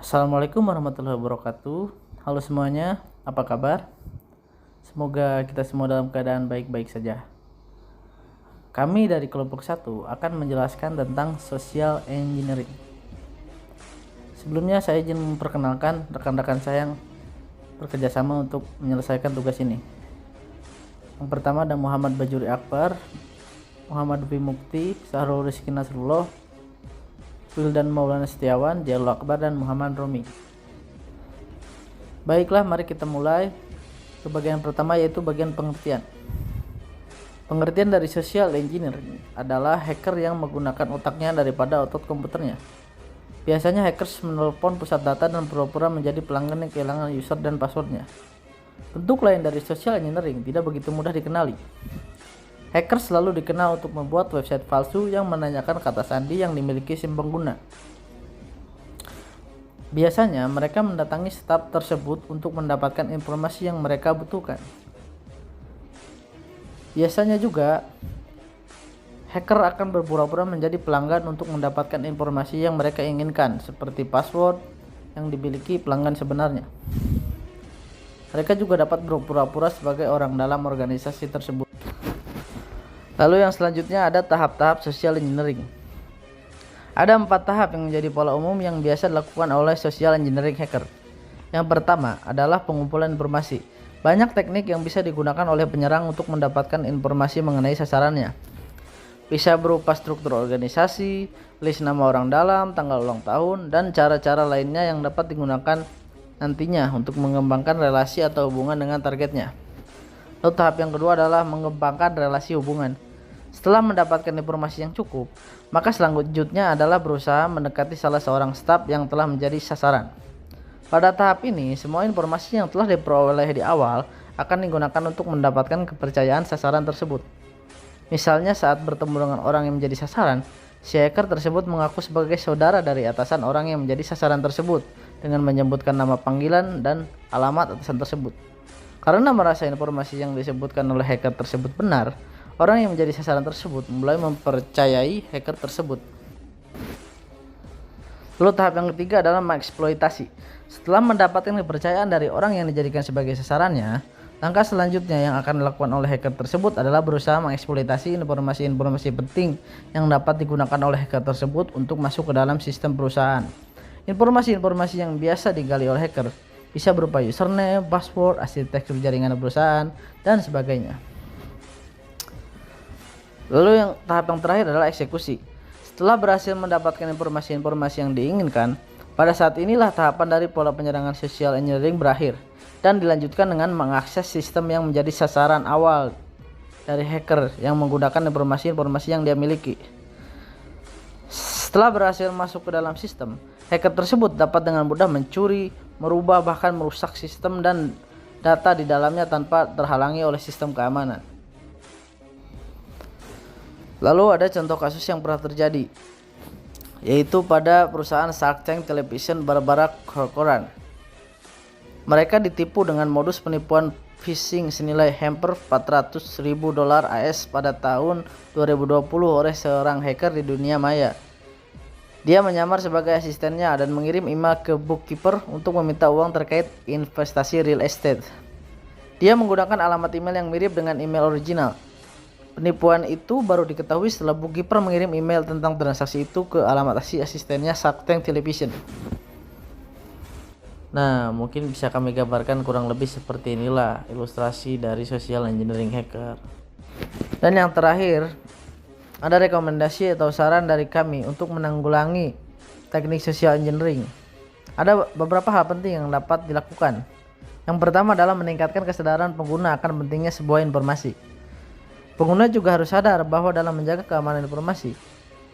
Assalamualaikum warahmatullahi wabarakatuh. Halo semuanya, apa kabar? Semoga kita semua dalam keadaan baik-baik saja. Kami dari kelompok 1 akan menjelaskan tentang social engineering. Sebelumnya saya izin memperkenalkan rekan-rekan saya yang bekerja sama untuk menyelesaikan tugas ini. Yang pertama ada Muhammad Bajuri Akbar, Muhammad Dwi Mukti, Sahrul Rizky Nasrullah, Wildan Maulana Setiawan, Jalul Akbar, dan Muhammad Romi. Baiklah, mari kita mulai ke bagian pertama, yaitu bagian pengertian. Pengertian dari social engineering adalah hacker yang menggunakan otaknya daripada otot komputernya. Biasanya hackers menelpon pusat data dan pura-pura menjadi pelanggan yang kehilangan user dan passwordnya. Bentuk lain dari social engineering tidak begitu mudah dikenali. Hacker selalu dikenal untuk membuat website palsu yang menanyakan kata sandi yang dimiliki SIM pengguna. Biasanya mereka mendatangi staf tersebut untuk mendapatkan informasi yang mereka butuhkan. Biasanya juga hacker akan berpura-pura menjadi pelanggan untuk mendapatkan informasi yang mereka inginkan, seperti password yang dimiliki pelanggan sebenarnya. Mereka juga dapat berpura-pura sebagai orang dalam organisasi tersebut. Lalu yang selanjutnya ada tahap-tahap social engineering. Ada 4 tahap yang menjadi pola umum yang biasa dilakukan oleh social engineering hacker. Yang pertama adalah pengumpulan informasi. Banyak teknik yang bisa digunakan oleh penyerang untuk mendapatkan informasi mengenai sasarannya. Bisa berupa struktur organisasi, list nama orang dalam, tanggal ulang tahun, dan cara-cara lainnya yang dapat digunakan nantinya untuk mengembangkan relasi atau hubungan dengan targetnya. Lalu tahap yang kedua adalah mengembangkan relasi hubungan. Setelah mendapatkan informasi yang cukup, maka selanjutnya adalah berusaha mendekati salah seorang staf yang telah menjadi sasaran. Pada tahap ini, semua informasi yang telah diperoleh di awal akan digunakan untuk mendapatkan kepercayaan sasaran tersebut. Misalnya saat bertemu dengan orang yang menjadi sasaran, si hacker tersebut mengaku sebagai saudara dari atasan orang yang menjadi sasaran tersebut dengan menyebutkan nama panggilan dan alamat atasan tersebut. Karena merasa informasi yang disebutkan oleh hacker tersebut benar, orang yang menjadi sasaran tersebut mulai mempercayai hacker tersebut. Lalu tahap yang ketiga adalah mengeksploitasi. Setelah mendapatkan kepercayaan dari orang yang dijadikan sebagai sasarannya, langkah selanjutnya yang akan dilakukan oleh hacker tersebut adalah berusaha mengeksploitasi informasi-informasi penting yang dapat digunakan oleh hacker tersebut untuk masuk ke dalam sistem perusahaan. Informasi-informasi yang biasa digali oleh hacker bisa berupa username, password, arsitektur jaringan perusahaan, dan sebagainya. Lalu tahap yang terakhir adalah eksekusi. Setelah berhasil mendapatkan informasi-informasi yang diinginkan, pada saat inilah tahapan dari pola penyerangan social engineering berakhir dan dilanjutkan dengan mengakses sistem yang menjadi sasaran awal dari hacker yang menggunakan informasi-informasi yang dia miliki. Setelah berhasil masuk ke dalam sistem, hacker tersebut dapat dengan mudah mencuri, merubah, bahkan merusak sistem dan data di dalamnya tanpa terhalangi oleh sistem keamanan. Lalu ada contoh kasus yang pernah terjadi, yaitu pada perusahaan Shark Tank Television Barbara Corcoran. Mereka ditipu dengan modus penipuan phishing senilai hampir $400.000 AS pada tahun 2020 oleh seorang hacker di dunia maya. Dia menyamar sebagai asistennya dan mengirim email ke bookkeeper untuk meminta uang terkait investasi real estate. Dia menggunakan alamat email yang mirip dengan email original. Penipuan itu baru diketahui setelah bookkeeper mengirim email tentang transaksi itu ke alamat asistennya Shark Tank Television. Nah, mungkin bisa kami gambarkan kurang lebih seperti inilah ilustrasi dari social engineering hacker. Dan yang terakhir, ada rekomendasi atau saran dari kami untuk menanggulangi teknik social engineering. Ada beberapa hal penting yang dapat dilakukan. Yang pertama adalah meningkatkan kesadaran pengguna akan pentingnya sebuah informasi. Pengguna juga harus sadar bahwa dalam menjaga keamanan informasi,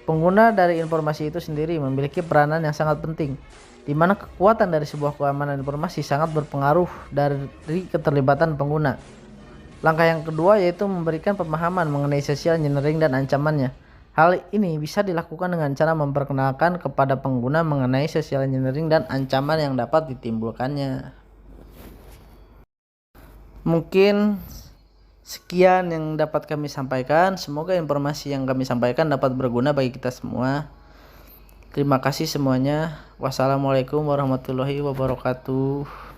pengguna dari informasi itu sendiri memiliki peranan yang sangat penting, di mana kekuatan dari sebuah keamanan informasi sangat berpengaruh dari keterlibatan pengguna. Langkah yang kedua yaitu memberikan pemahaman mengenai social engineering dan ancamannya. Hal ini bisa dilakukan dengan cara memperkenalkan kepada pengguna mengenai social engineering dan ancaman yang dapat ditimbulkannya. Mungkin sekian yang dapat kami sampaikan. Semoga informasi yang kami sampaikan dapat berguna bagi kita semua. Terima kasih semuanya. Wassalamualaikum warahmatullahi wabarakatuh.